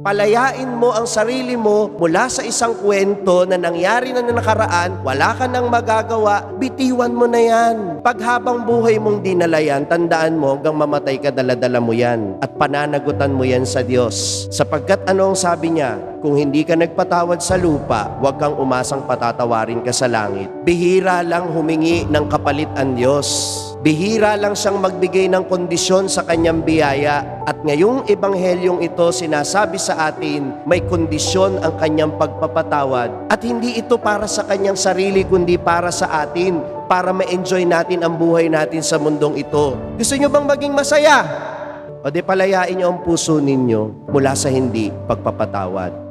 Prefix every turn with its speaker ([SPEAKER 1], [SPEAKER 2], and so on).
[SPEAKER 1] Palayain mo ang sarili mo mula sa isang kwento na nangyari na nakaraan, wala ka nang magagawa, bitiwan mo na yan. Pag habang buhay mong dinala yan, tandaan mo hanggang mamatay ka, daladala mo yan. At pananagutan mo yan sa Diyos. Sapagkat ano ang sabi niya? Kung hindi ka nagpatawad sa lupa, huwag kang umasang patatawarin ka sa langit. Bihira lang humingi ng kapalit ang Diyos. Bihira lang siyang magbigay ng kondisyon sa kanyang biyaya. At ngayong ebanghelyong ito, sinasabi sa atin, may kondisyon ang kanyang pagpapatawad. At hindi ito para sa kanyang sarili, kundi para sa atin, para ma-enjoy natin ang buhay natin sa mundong ito. Gusto nyo bang maging masaya? O di palayain nyo ang puso ninyo mula sa hindi pagpapatawad.